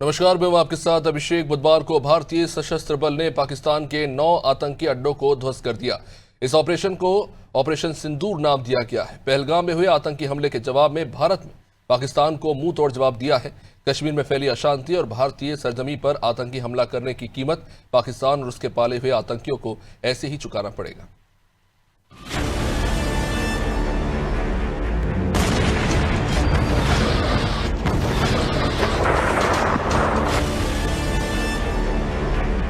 नमस्कार, मैं हूं आपके साथ अभिषेक। बुधवार को भारतीय सशस्त्र बल ने पाकिस्तान के 9 आतंकी अड्डों को ध्वस्त कर दिया। इस ऑपरेशन को ऑपरेशन सिंदूर नाम दिया गया है। पहलगाम में हुए आतंकी हमले के जवाब में भारत ने पाकिस्तान को मुंह तोड़ जवाब दिया है। कश्मीर में फैली अशांति और भारतीय सरजमी पर आतंकी हमला करने की कीमत पाकिस्तान और उसके पाले हुए आतंकियों को ऐसे ही चुकाना पड़ेगा।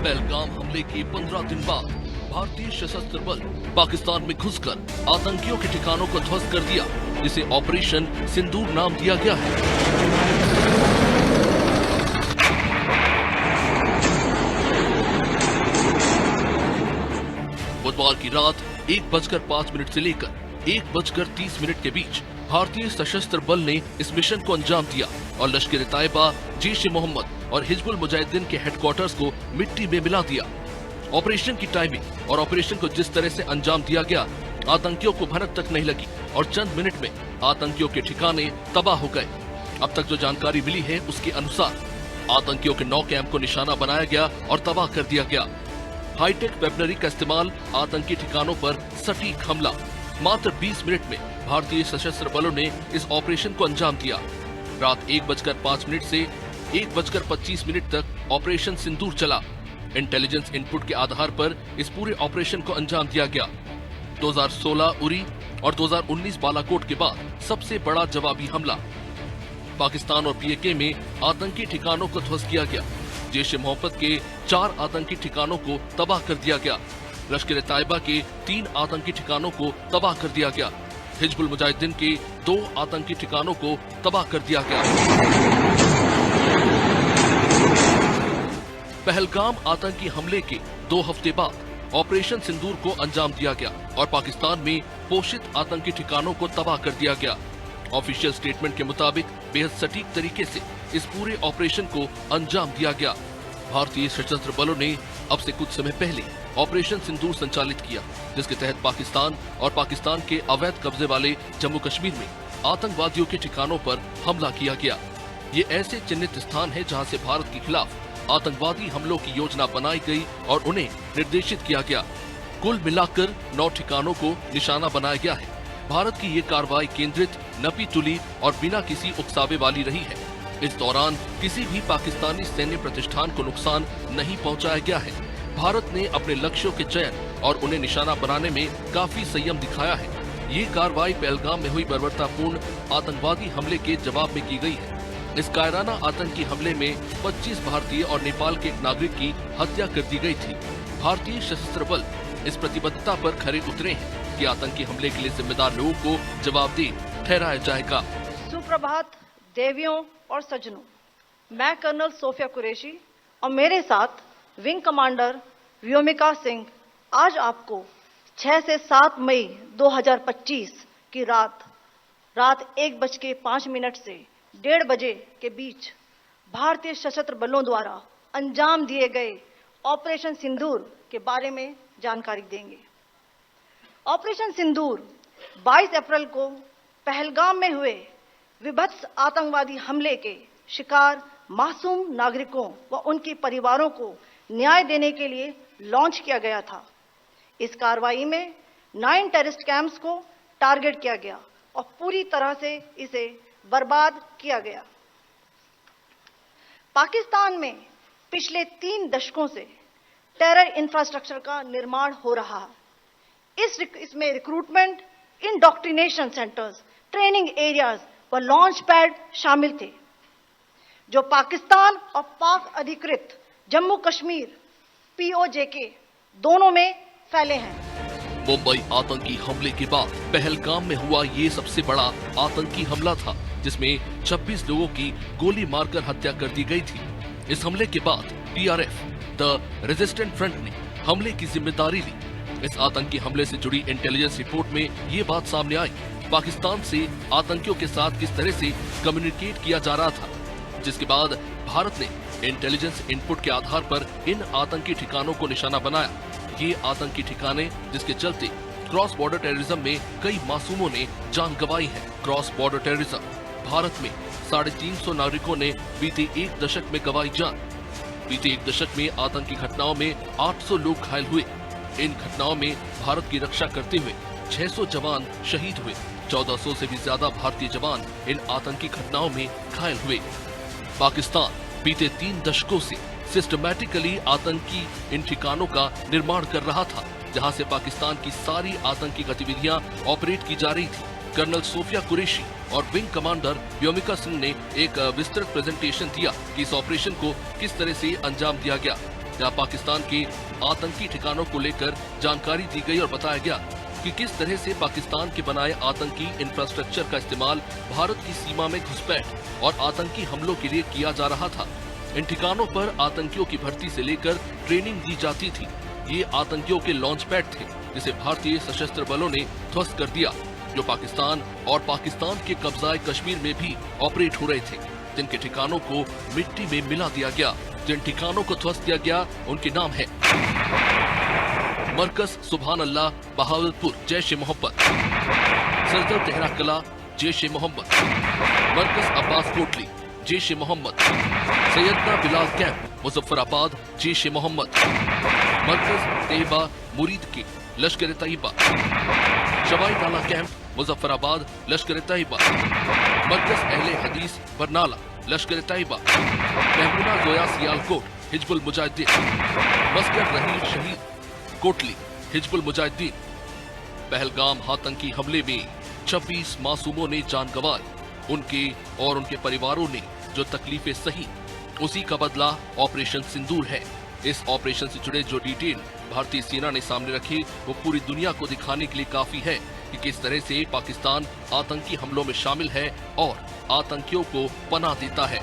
पहलगाम हमले के 15 दिन बाद भारतीय सशस्त्र बल पाकिस्तान में घुसकर आतंकियों के ठिकानों को ध्वस्त कर दिया, जिसे ऑपरेशन सिंदूर नाम दिया गया है। बुधवार की रात 1:05 से लेकर 1:30 के बीच भारतीय सशस्त्र बल ने इस मिशन को अंजाम दिया और लश्कर-ए-तैयबा, जैश-ए-मोहम्मद और हिजबुल मुजाहिदीन के हेडक्वार्टर्स को मिट्टी में मिला दिया। ऑपरेशन की टाइमिंग और ऑपरेशन को जिस तरह से अंजाम दिया गया, आतंकियों को भनक तक नहीं लगी और चंद मिनट में आतंकियों के ठिकाने तबाह हो गए। अब तक जो जानकारी मिली है उसके अनुसार आतंकियों के 9 कैंप को निशाना बनाया गया और तबाह कर दिया गया। हाईटेक वेपनरी का इस्तेमाल, आतंकी ठिकानों पर सटीक हमला। मात्र 20 मिनट में भारतीय सशस्त्र बलों ने इस ऑपरेशन को अंजाम दिया। रात 1:05 से 1:25 तक ऑपरेशन सिंदूर चला। इंटेलिजेंस इनपुट के आधार पर इस पूरे ऑपरेशन को अंजाम दिया गया। 2016 उरी और 2019 बालाकोट के बाद सबसे बड़ा जवाबी हमला। पाकिस्तान और पीएके में आतंकी ठिकानों को ध्वस्त किया गया। जैश-ए-मोहम्मद के 4 आतंकी ठिकानों को तबाह कर दिया गया। लश्कर-ए-तैयबा के 3 आतंकी ठिकानों को तबाह कर दिया गया। हिजबुल मुजाहिदीन के 2 आतंकी ठिकानों को तबाह कर दिया गया। पहलगाम आतंकी हमले के 2 हफ्ते बाद ऑपरेशन सिंदूर को अंजाम दिया गया और पाकिस्तान में पोषित आतंकी ठिकानों को तबाह कर दिया गया। ऑफिशियल स्टेटमेंट के मुताबिक बेहद सटीक तरीके से इस पूरे ऑपरेशन को अंजाम दिया गया। भारतीय सशस्त्र बलों ने अब से कुछ समय पहले ऑपरेशन सिंदूर संचालित किया, जिसके तहत पाकिस्तान और पाकिस्तान के अवैध कब्जे वाले जम्मू कश्मीर में आतंकवादियों के ठिकानों पर हमला किया गया। ये ऐसे चिन्हित स्थान है जहां से भारत के खिलाफ आतंकवादी हमलों की योजना बनाई गई और उन्हें निर्देशित किया गया। कुल मिलाकर 9 ठिकानों को निशाना बनाया गया है। भारत की ये कार्रवाई केंद्रित, नपी तुली और बिना किसी उकसावे वाली रही है। इस दौरान किसी भी पाकिस्तानी सैन्य प्रतिष्ठान को नुकसान नहीं पहुंचाया गया है। भारत ने अपने लक्ष्यों के चयन और उन्हें निशाना बनाने में काफी संयम दिखाया है। ये कार्रवाई पहलगाम में हुई बर्बरतापूर्ण आतंकवादी हमले के जवाब में की गई है। इस कायराना आतंकी हमले में 25 भारतीय और नेपाल के एक नागरिक की हत्या कर दी गई थी। भारतीय सशस्त्र बल इस प्रतिबद्धता पर खरे उतरे हैं कि आतंकी हमले के लिए जिम्मेदार लोगों को जवाबदेह ठहराया जाएगा। सुप्रभात देवियों और सज्जनों, मैं कर्नल सोफिया कुरैशी और मेरे साथ विंग कमांडर व्योमिका सिंह आज आपको 6 से 7 मई 2025 की रात 1:05 से 1:30 बजे के बीच भारतीय सशस्त्र बलों द्वारा अंजाम दिए गए ऑपरेशन सिंदूर के बारे में जानकारी देंगे। ऑपरेशन सिंदूर 22 अप्रैल को पहलगाम में हुए विभत्स आतंकवादी हमले के शिकार मासूम नागरिकों व उनके परिवारों को न्याय देने के लिए लॉन्च किया गया था। इस कार्रवाई में 9 टेररिस्ट कैंप्स को टारगेट किया गया और पूरी तरह से इसे बर्बाद किया गया। पाकिस्तान में पिछले 3 दशकों से टेरर इंफ्रास्ट्रक्चर का निर्माण हो रहा है। इसमें recruitment, indoctrination centres, training areas व लॉन्च पैड शामिल थे, जो पाकिस्तान और पाक अधिकृत जम्मू कश्मीर POJK दोनों में फैले हैं। मुंबई आतंकी हमले के बाद पहलगाम में हुआ ये सबसे बड़ा आतंकी हमला था, जिसमें 26 लोगों की गोली मारकर हत्या कर दी गई थी। इस हमले के बाद TRF, द रेजिस्टेंट फ्रंट ने हमले की जिम्मेदारी ली। इस आतंकी हमले से जुड़ी इंटेलिजेंस रिपोर्ट में ये बात सामने आई, पाकिस्तान से आतंकियों के साथ किस तरह से कम्युनिकेट किया जा रहा था, जिसके बाद भारत ने इंटेलिजेंस इनपुट के आधार पर इन आतंकी ठिकानों को निशाना बनाया। ये आतंकी ठिकाने जिसके चलते क्रॉस बॉर्डर टेररिज्म में कई मासूमों ने जान गंवाई है। क्रॉस बॉर्डर टेररिज्म भारत में 350 नागरिकों ने बीते एक दशक में गंवाई जान। बीते एक दशक में आतंकी घटनाओं में 800 लोग घायल हुए। इन घटनाओं में भारत की रक्षा करते हुए 600 जवान शहीद हुए। 1400 से भी ज्यादा भारतीय जवान इन आतंकी घटनाओं में घायल हुए। पाकिस्तान बीते 3 दशकों से सिस्टमैटिकली आतंकी इन ठिकानों का निर्माण कर रहा था, जहां से पाकिस्तान की सारी आतंकी गतिविधियां ऑपरेट की जा रही थी। कर्नल सोफिया कुरैशी और विंग कमांडर व्योमिका सिंह ने एक विस्तृत प्रेजेंटेशन दिया कि इस ऑपरेशन को किस तरह से अंजाम दिया गया, जहां पाकिस्तान के आतंकी ठिकानों को लेकर जानकारी दी गई और बताया गया कि किस तरह से पाकिस्तान के बनाए आतंकी इंफ्रास्ट्रक्चर का इस्तेमाल भारत की सीमा में घुसपैठ और आतंकी हमलों के लिए किया जा रहा था। इन ठिकानों पर आतंकियों की भर्ती से लेकर ट्रेनिंग दी जाती थी। ये आतंकियों के लॉन्च पैड थे, जिसे भारतीय सशस्त्र बलों ने ध्वस्त कर दिया, जो पाकिस्तान और पाकिस्तान के कब्जाए कश्मीर में भी ऑपरेट हो रहे थे। जिनके ठिकानों को मिट्टी में मिला दिया गया, जिन ठिकानों को ध्वस्त किया गया, उनके नाम है मरकज सुभान अल्लाह बहावलपुर जैश ए मोहम्मद, सरदर तेहरा कला जैश ए मोहम्मद, मरकज अब्बास कोटली जैश ए मोहम्मद, सैयदना बिलाल कैंप मुजफ्फराबाद जैश ए मोहम्मद, मरकज तेहबा मुरीद के लश्कर तैयबा, शवाई नाला कैंप मुजफ्फराबाद लश्कर तैयबा, मरकज अहले हदीस बरनाला लश्कर तैयबा, महमूना जोया सियालकोट हिजबुल मुजाहिदीन, मस्कट रहील शहीद कोटली हिजबुल मुजाहिदीन। पहलगाम आतंकी हमले में 26 मासूमों ने जान गंवाई। उनके और उनके परिवारों ने जो तकलीफें सही, उसी का बदला ऑपरेशन सिंदूर है। इस ऑपरेशन से जुड़े जो डिटेल भारतीय सेना ने सामने रखे, वो पूरी दुनिया को दिखाने के लिए काफी है कि किस तरह से पाकिस्तान आतंकी हमलों में शामिल है और आतंकियों को पनाह देता है।